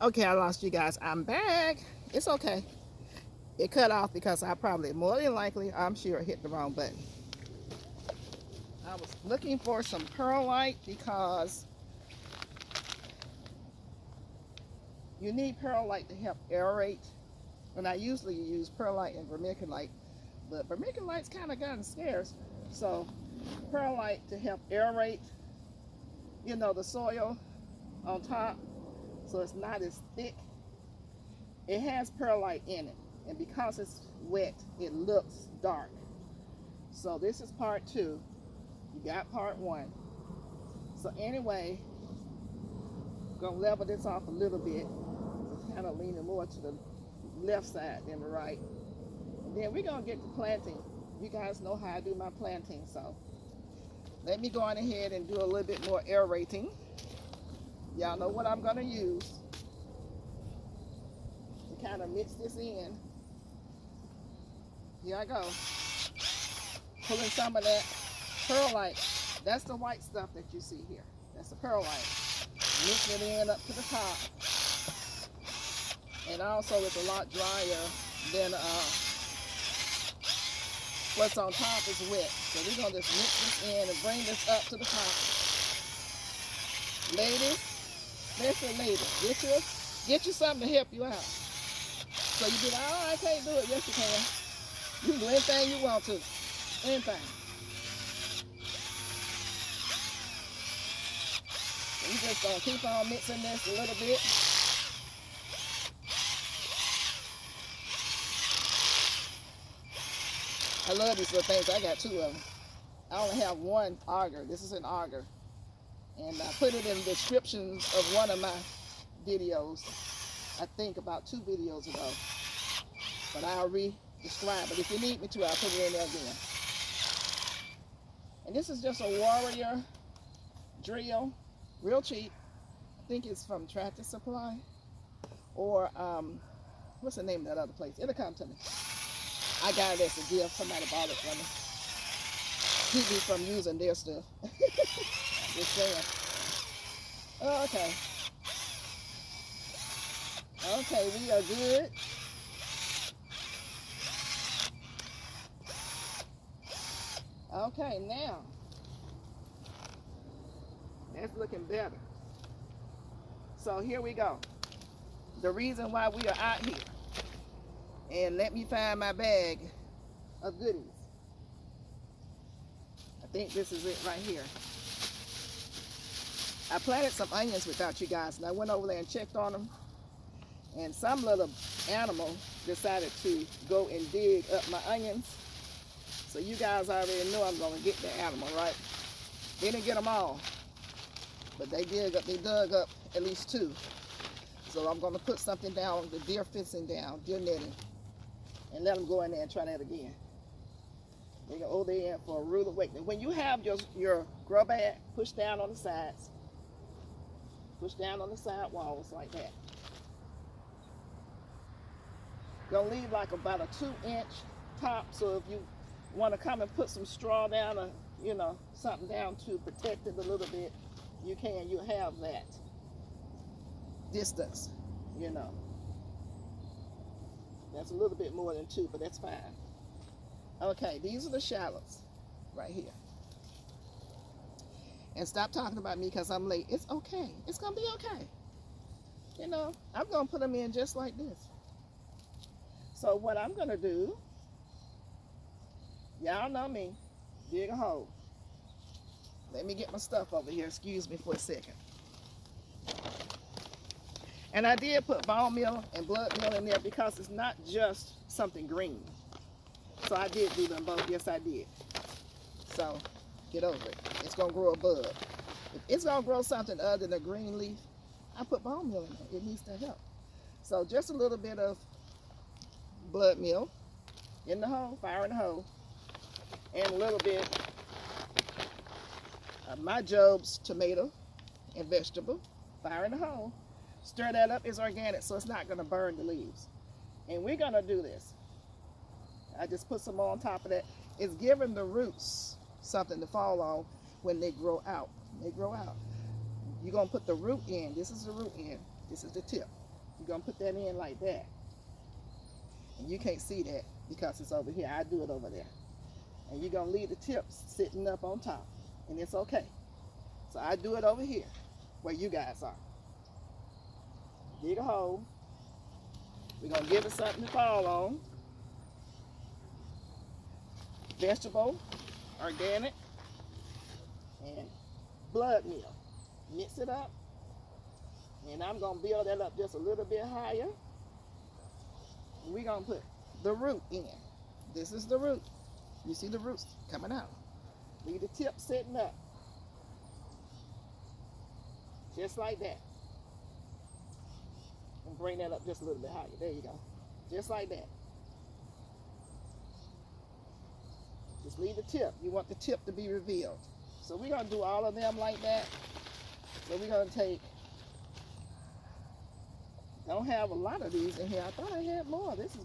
Okay, I lost you guys. I'm back. It's okay. It cut off because I probably, more than likely, I'm sure, hit the wrong button. I was looking for some perlite because you need perlite to help aerate. And I usually use perlite and vermiculite, but vermiculite's kind of gotten scarce. So perlite to help aerate, the soil on top, so it's not as thick. It has perlite in it, and because it's wet, it looks dark. So this is part 2. You got part 1. So anyway, gonna level this off a little bit. It's kind of leaning more to the left side than the right. And then we're gonna get to planting. You guys know how I do my planting, so let me go on ahead and do a little bit more aerating. Y'all know what I'm gonna use to kind of mix this in. Here I go. Pulling some of that perlite. That's the white stuff that you see here. That's the perlite. Mixing it in up to the top. And also it's a lot drier than what's on top is wet. So we're gonna just mix this in and bring this up to the top. Ladies, listen, ladies, get you something to help you out. So you be like, oh, I can't do it. Yes, you can. You can do anything you want to. Anything. So you just gonna keep on mixing this a little bit. I love these little things. I got 2 of them. I only have one auger. This is an auger. And I put it in the descriptions of one of my videos. I think about 2 videos ago. But I'll re-describe it. If you need me to, I'll put it in there again. And this is just a Warrior drill. Real cheap. I think it's from Tractor Supply. Or, what's the name of that other place? It'll come to me. I got it as a gift. Somebody bought it for me. Keep me from using their stuff. Just saying. Oh, okay. Okay, we are good. Okay, now. That's looking better. So here we go. The reason why we are out here. And let me find my bag of goodies. I think this is it right here. I planted some onions without you guys, and I went over there and checked on them. And some little animal decided to go and dig up my onions. So you guys already know I'm going to get the animal, right? They didn't get them all, but they dug up at least 2. So I'm going to put something down, the deer fencing down, deer netting, and let them go in there and try that again. They go over there for a rude awakening. When you have your grow bag, push down on the sides. Push down on the side walls like that. Gonna leave like about a 2-inch top, so if you want to come and put some straw down or something down to protect it a little bit, you can. You have that distance. That's a little bit more than 2, but that's fine. Okay, these are the shallots right here. And stop talking about me because I'm late. It's okay. It's gonna be okay. I'm gonna put them in just like this. So what I'm gonna do, y'all know me, dig a hole. Let me get my stuff over here. Excuse me for a second. And I did put bone meal and blood meal in there because it's not just something green. So I did do them both. Yes, I did. So get over it. It's gonna grow a bud. If it's gonna grow something other than a green leaf, I put bone meal in there. It needs to help. So just a little bit of blood meal in the hole, fire in the hole, and a little bit of my Job's tomato and vegetable, fire in the hole. Stir that up. It's organic, so it's not going to burn the leaves. And we're going to do this. I just put some more on top of that. It's giving the roots something to fall on when they grow out. You're going to put the root in. This is the root end. This is the tip. You're gonna put that in like that. And you can't see that because it's over here. I do it over there. And you're gonna leave the tips sitting up on top. And it's okay. So I do it over here where you guys are. Dig a hole. We're gonna give it something to fall on. Vegetable, organic, and blood meal. Mix it up. And I'm gonna build that up just a little bit higher. We're gonna put the root in. This is the root. You see the roots coming out. Leave the tip sitting up. Just like that. And bring that up just a little bit higher. There you go. Just like that. Just leave the tip. You want the tip to be revealed. So we're going to do all of them like that. So we're going to take, don't have a lot of these in here. I thought I had more. This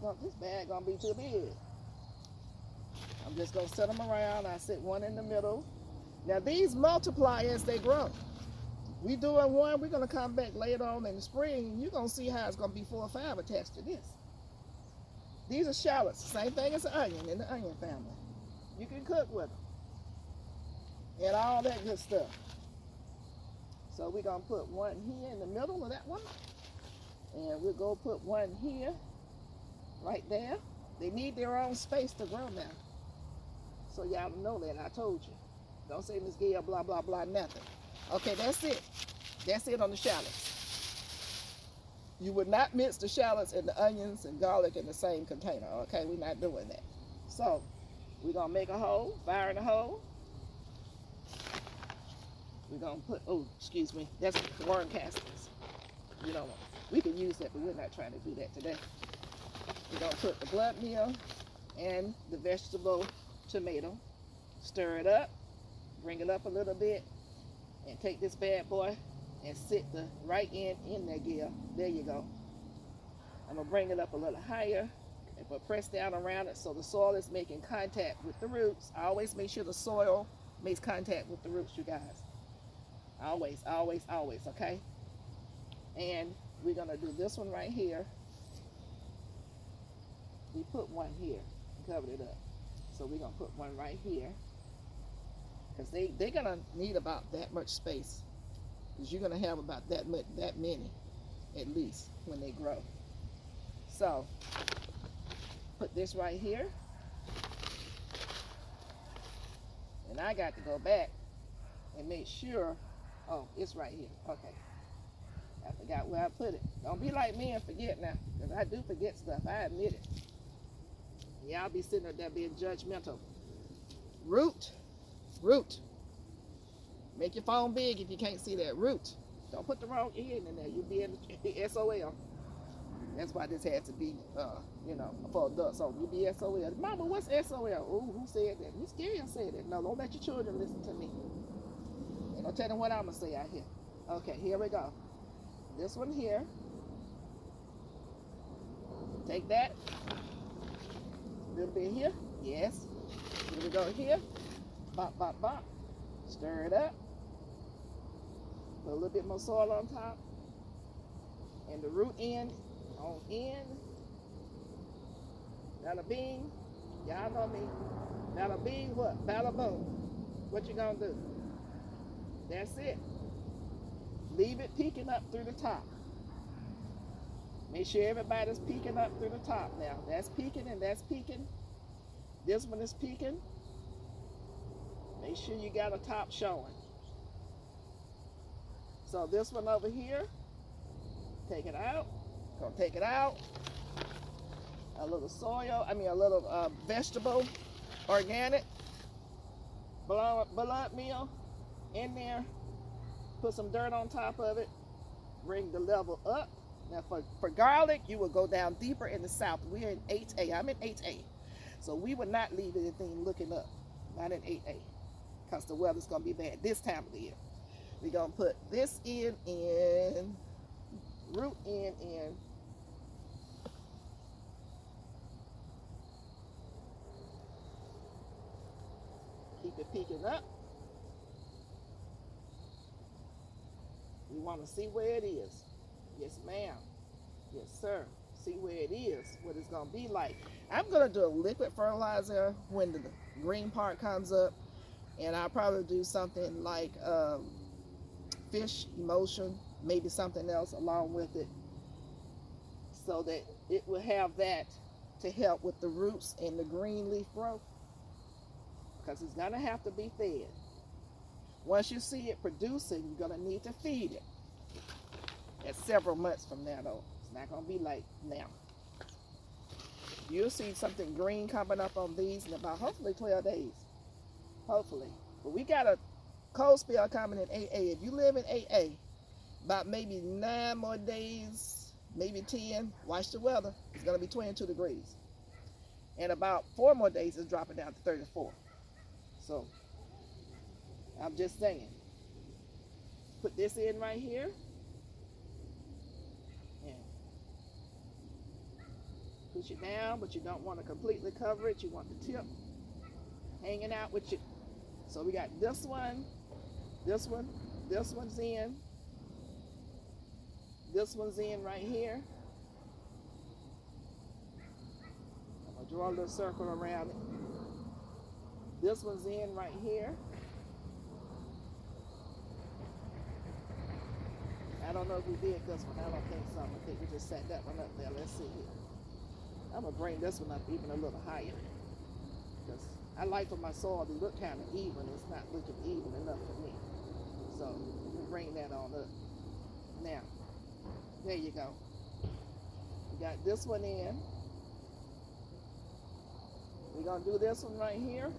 bag going to be too big. I'm just going to set them around. I set one in the middle. Now these multiply as they grow. We doing one, we're going to come back later on in the spring, and you're going to see how it's going to be 4 or 5 attached to this. These are shallots, same thing as an onion in the onion family. You can cook with them. And all that good stuff. So we're going to put one here in the middle of that one. And we'll go put one here, right there. They need their own space to grow now. So y'all know that, I told you. Don't say Miss Gail, blah, blah, blah, nothing. Okay, that's it. That's it on the shallots. You would not mix the shallots and the onions and garlic in the same container, okay? We're not doing that. So, we're going to make a hole, fire in a hole. We're going to put, oh, excuse me, that's worm castings. You know, we can use that, but we're not trying to do that today. We're going to put the blood meal and the vegetable tomato. Stir it up, bring it up a little bit, and take this bad boy and sit the right end in there, Gil. There you go. I'm going to bring it up a little higher and press down around it so the soil is making contact with the roots. I always make sure the soil makes contact with the roots, you guys. Always, always, always, okay? And we're going to do this one right here. We put one here and covered it up. So we're going to put one right here. Because they're going to need about that much space. Because you're going to have about that many, at least, when they grow. So, put this right here. And I got to go back and make sure, oh, it's right here. Okay. I forgot where I put it. Don't be like me and forget now. Because I do forget stuff. I admit it. Y'all be sitting there being judgmental. Root. Root. Make your phone big if you can't see that. Root. Don't put the wrong end in there. You'll be in the SOL. That's why this has to be, you know, for adults. So you'll be SOL. Mama, what's SOL? Oh, who said that? Miss Gail said that. No, don't let your children listen to me. And don't tell them what I'm going to say out here. Okay, here we go. This one here. Take that. A little bit here. Yes. Here we go here. Bop, bop, bop. Stir it up. Put a little bit more soil on top. And the root end on end. Bada bing. Y'all know me. Bada bing what? Bada boom. What you gonna do? That's it. Leave it peeking up through the top. Make sure everybody's peeking up through the top now. That's peeking and that's peeking. This one is peeking. Make sure you got a top showing. So this one over here, take it out. Gonna take it out. A little soil, a little vegetable, organic, blood meal in there. Put some dirt on top of it. Bring the level up. Now for garlic, you will go down deeper in the south. We're in 8A. I'm in 8A. So we would not leave anything looking up. Not in 8A. Because the weather's going to be bad this time of the year. We're going to put this in, root in. Keep it peeking up. We want to see where it is. Yes, ma'am. Yes, sir. See where it is, what it's going to be like. I'm going to do a liquid fertilizer when the green part comes up. And I'll probably do something like fish emulsion, maybe something else along with it, so that it will have that to help with the roots and the green leaf growth, because it's going to have to be fed. Once you see it producing, you're going to need to feed it. That's several months from now, though. It's not going to be like now. You'll see something green coming up on these in about hopefully 12 days. Hopefully. But we got a cold spell coming in 8A. If you live in 8A, about maybe 9 more days, maybe 10, watch the weather. It's going to be 22 degrees. And about 4 more days, it's dropping down to 34. So, I'm just saying. Put this in right here. And push it down, but you don't want to completely cover it. You want the tip hanging out with you. So we got this one, this one, this one's in. This one's in right here. I'm going to draw a little circle around it. This one's in right here. I don't know if we did this one. I don't think so. I think we just set that one up there. Let's see here. I'm going to bring this one up even a little higher, because I like for my soil to look kind of even. It's not looking even enough for me. So we'll bring that on up. Now, there you go. We got this one in. We're going to do this one right here.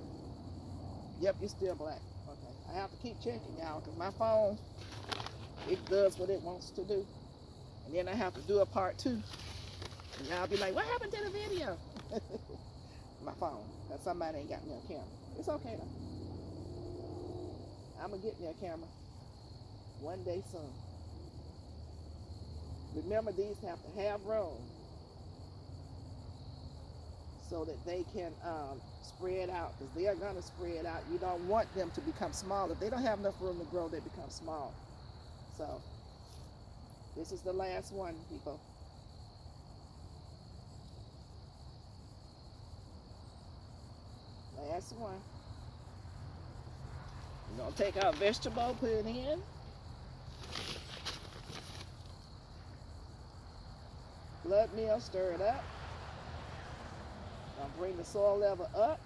Yep, you're still black. Okay. I have to keep checking, y'all, because my phone, it does what it wants to do. And then I have to do a part 2. And y'all be like, what happened to the video? My phone. Because somebody ain't got me on camera. It's okay, though. I'm going to get me a camera one day soon. Remember, these have to have room so that they can spread out, because they are going to spread out. You don't want them to become small. If they don't have enough room to grow, they become small. So this is the last one, people. Last one. We're going to take our vegetable, put it in. Blood meal, stir it up. I'll bring the soil level up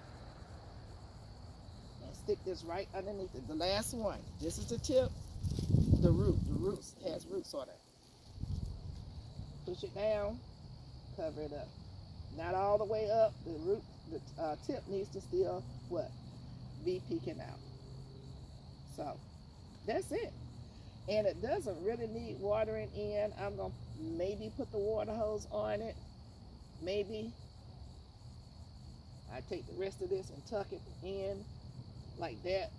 and stick this right underneath it. The last one. This is the tip. The root. The roots has roots on it. Push it down. Cover it up. Not all the way up. The root, the tip needs to still what? Be peeking out. So that's it. And it doesn't really need watering in. I'm gonna maybe put the water hose on it. Maybe. I take the rest of this and tuck it in like that.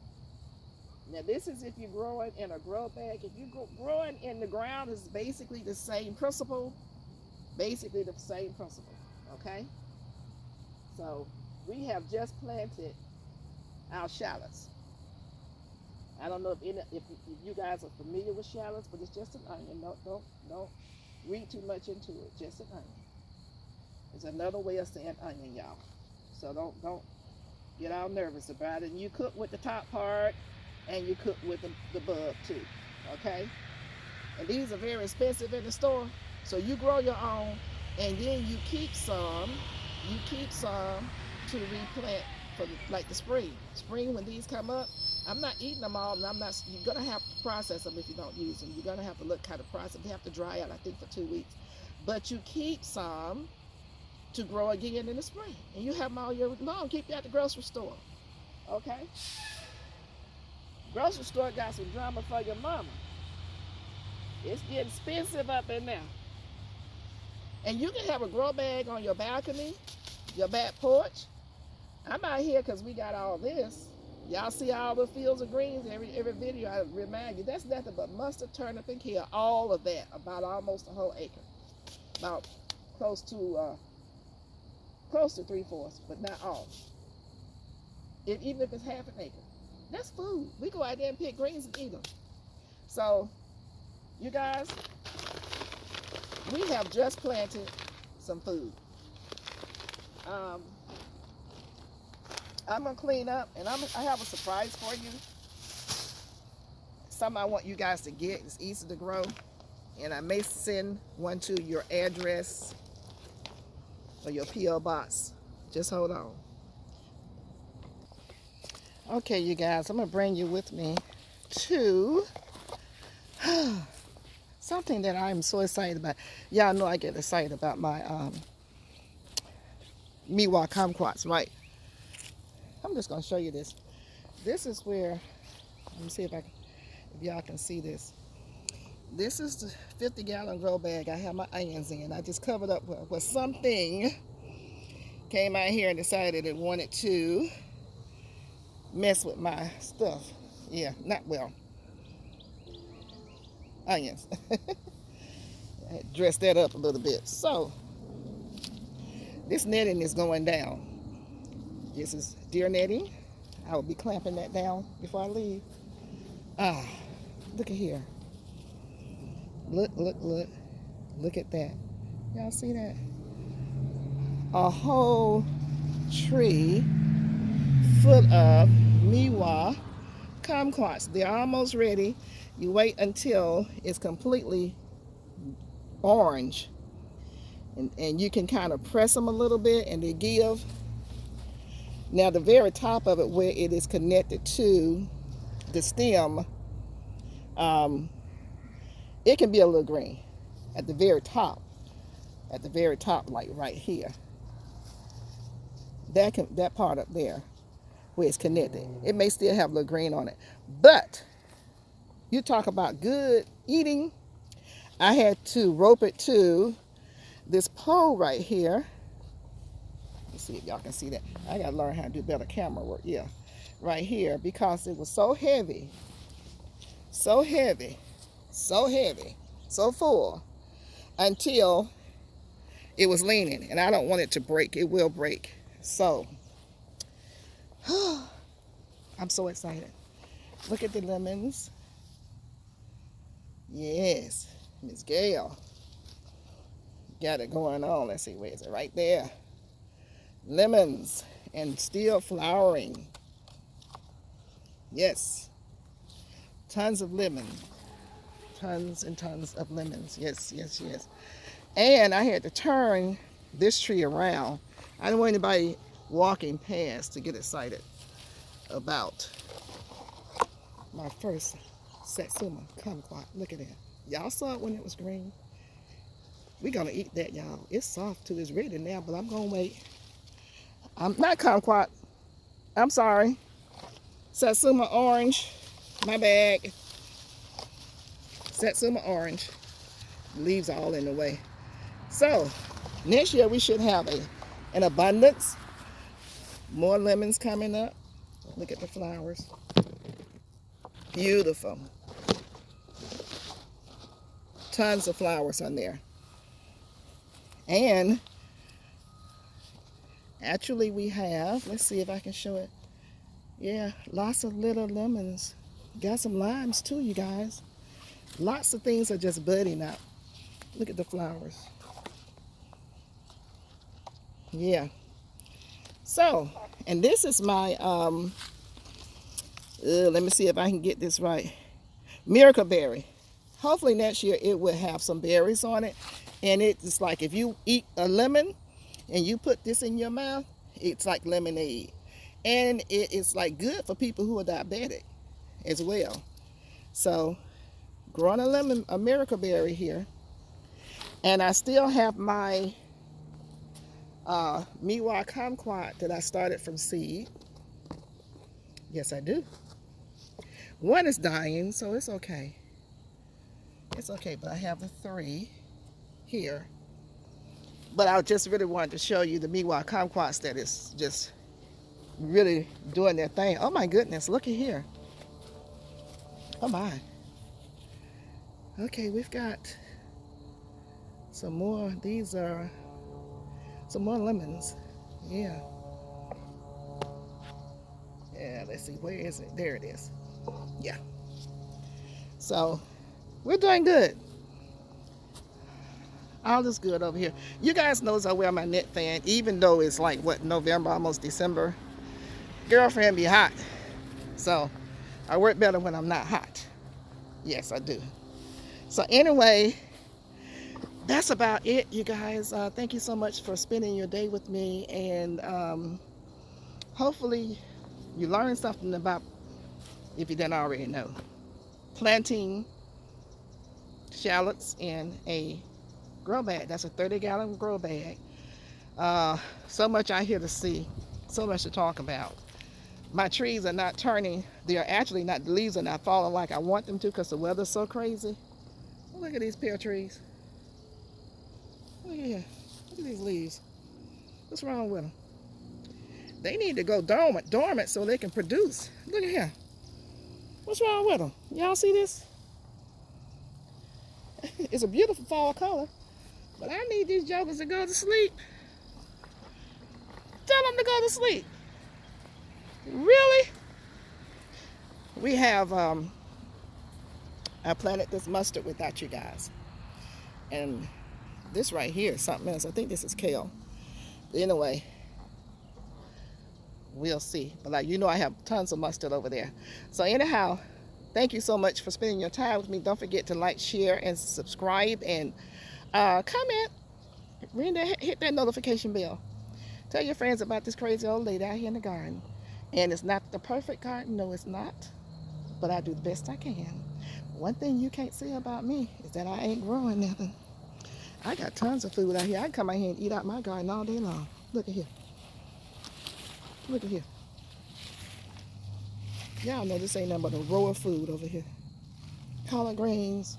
Now this is if you're growing in a grow bag. If you're growing in the ground, it's basically the same principle. Basically the same principle, okay? So we have just planted our shallots. I don't know if you guys are familiar with shallots, but it's just an onion. Don't read too much into it. Just an onion. It's another way of saying onion, y'all. So don't get all nervous about it. And you cook with the top part, and you cook with the bud too, okay? And these are very expensive in the store, so you grow your own, and then you keep some. You keep some to replant for like the spring. Spring, when these come up, I'm not eating them all, and you're gonna have to process them if you don't use them. You're gonna have to look kind of process. They have to dry out, I think, for 2 weeks. But you keep some to grow again in the spring, and you have them all year long. Keep you at the grocery store, okay? Grocery store got some drama for your mama. It's getting expensive up in there. And you can have a grow bag on your balcony, your back porch. I'm out here because we got all this. Y'all see all the fields of greens, every video I remind you, that's nothing but mustard, turnip, and kale, all of that, about almost a whole acre. About close to 3/4, but not all. Even if it's half an acre. That's food. We go out there and pick greens and eat them. So, you guys, we have just planted some food. I'm gonna clean up, and I have a surprise for you. Something I want you guys to get. It's easy to grow, and I may send one to your address or your P.O. box. Just hold on. Okay, you guys, I'm gonna bring you with me to something that I'm so excited about. Y'all know I get excited about my Meiwa Kumquats, right? I'm just gonna show you this. This is where, let me see if y'all can see this. This is the 50-gallon grow bag I have my onions in. I just covered up with something. Came out here and decided it wanted to mess with my stuff. Yeah, not well. Onions. I had dressed that up a little bit. So, this netting is going down. This is deer netting. I will be clamping that down before I leave. Ah, look at here. Look, look, look. Look at that. Y'all see that? A whole tree full of Meiwa Kumquats. They're almost ready. You wait until it's completely orange. And you can kind of press them a little bit and they give. Now the very top of it where it is connected to the stem, it can be a little green at the very top. At the very top, like right here. That part up there where it's connected. It may still have a little green on it. But you talk about good eating. I had to rope it to this pole right here. Let's see if y'all can see that. I gotta learn how to do better camera work. Yeah, right here, because it was so heavy, so heavy, so heavy, so full, until it was leaning, and I don't want it to break. It will break. So I'm so excited. Look at the lemons. Yes, Miss Gail got it going on. Let's see, where is it? Right there. Lemons, and still flowering. Yes, tons of lemon, tons and tons of lemons. Yes, yes, yes. And I had to turn this tree around. I didn't want anybody walking past to get excited about my first Satsuma Kumquat. Look at that. Y'all saw it when it was green. We're gonna eat that, y'all. It's soft too. It's ready now, but I'm gonna wait. I'm not Kumquat. I'm sorry. Satsuma Orange. My bag. Satsuma Orange. Leaves are all in the way. So, next year we should have an abundance. More lemons coming up. Look at the flowers. Beautiful. Tons of flowers on there. And actually we have, let's see if I can show it. Yeah, lots of little lemons. Got some limes too, you guys. Lots of things are just budding up. Look at the flowers. Yeah. So, and this is my, let me see if I can get this right. Miracle berry. Hopefully next year it will have some berries on it. And it's like if you eat a lemon and you put this in your mouth, it's like lemonade. And it is like good for people who are diabetic as well. So, growing a miracle berry here. And I still have my Meiwa Kumquat that I started from seed. Yes, I do. One is dying, so it's okay. It's okay, but I have the 3 here. But I just really wanted to show you the Meiwa Kumquats that is just really doing their thing. Oh my goodness, look at here. Oh my. Okay, we've got some more. These are some more lemons. Yeah. Yeah, let's see, where is it? There it is. Yeah. So, we're doing good. All is good over here. You guys knows I wear my net fan, even though it's like, what, November, almost December. Girlfriend be hot. So I work better when I'm not hot. Yes, I do. So anyway, that's about it, you guys. Thank you so much for spending your day with me. And hopefully you learned something about, if you didn't already know, planting shallots in a grow bag. That's a 30-gallon grow bag. So much out here to see, so much to talk about. My trees are not turning. They are actually not, the leaves are not falling like I want them to because the weather's so crazy. Look at these pear trees. Look at here. Look at these leaves. What's wrong with them? They need to go dormant so they can produce. Look at here. What's wrong with them? Y'all see this? It's a beautiful fall color, but I need these jokers to go to sleep. Tell them to go to sleep. Really? We have, I planted this mustard without you guys. And this right here is something else. I think this is kale. Anyway, we'll see. But like, you know, I have tons of mustard over there. So anyhow, thank you so much for spending your time with me. Don't forget to like, share, and subscribe, and comment. Hit that notification bell. Tell your friends about this crazy old lady out here in the garden. And it's not the perfect garden. No, it's not. But I do the best I can. One thing you can't say about me is that I ain't growing nothing. I got tons of food out here. I can come out here and eat out my garden all day long. Look at here. Look at here. Y'all know this ain't nothing but a row of food over here. Collard greens.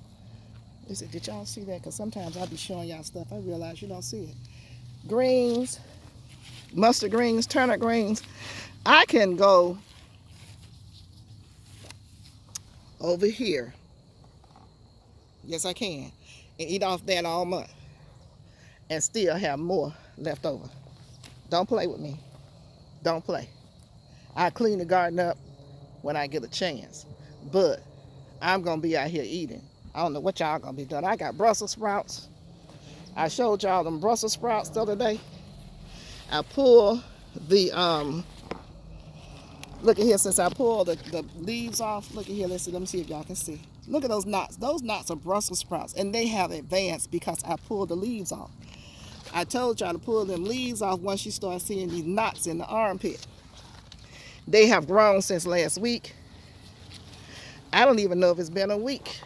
Listen, did y'all see that? Because sometimes I'll be showing y'all stuff. I realize you don't see it. Greens. Mustard greens. Turnip greens. I can go over here. Yes, I can. And eat off that all month. And still have more left over. Don't play with me. Don't play. I clean the garden up when I get a chance. But I'm going to be out here eating. I don't know what y'all going to be doing. I got Brussels sprouts. I showed y'all them Brussels sprouts the other day. I pull the, look at here, since I pulled the leaves off. Look at here, let me see if y'all can see. Look at those knots. Those knots are Brussels sprouts, and they have advanced because I pulled the leaves off. I told y'all to pull them leaves off once you start seeing these knots in the armpit. They have grown since last week. I don't even know if it's been a week.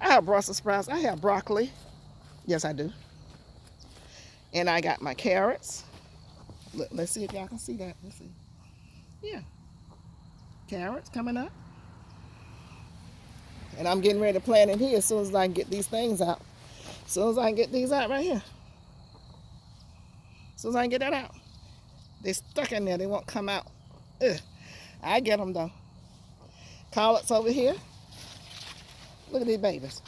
I have Brussels sprouts. I have broccoli. Yes, I do. And I got my carrots. Look, let's see if y'all can see that. Let's see. Yeah. Carrots coming up. And I'm getting ready to plant in here as soon as I can get these things out. As soon as I can get these out right here. As soon as I can get that out. They're stuck in there. They won't come out. Ugh. I get them though. Collards over here. Look at these babies.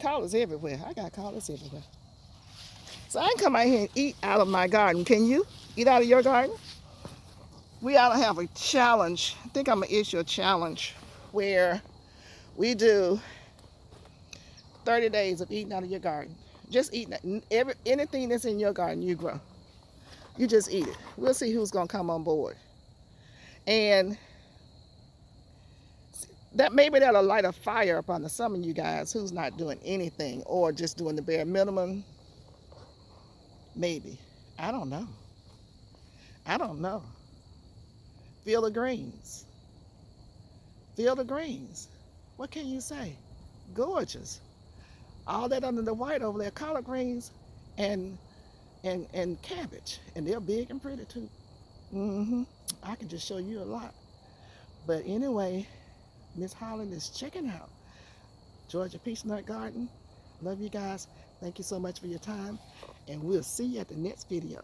Collards everywhere. I got collards everywhere. So I can come out here and eat out of my garden. Can you eat out of your garden? We ought to have a challenge. I think I'm going to issue a challenge where we do 30 days of eating out of your garden. Just eating anything that's in your garden you grow. You just eat it. We'll see who's going to come on board. And that maybe that'll light a fire up under some of you guys who's not doing anything or just doing the bare minimum. Maybe. I don't know. I don't know. Feel the greens. Feel the greens. What can you say? Gorgeous. All that under the white over there, collard greens and cabbage. And they're big and pretty too. I can just show you a lot. But anyway, Miss Holland is checking out Georgia Peach Nut Garden. Love you guys. Thank you so much for your time. And we'll see you at the next video.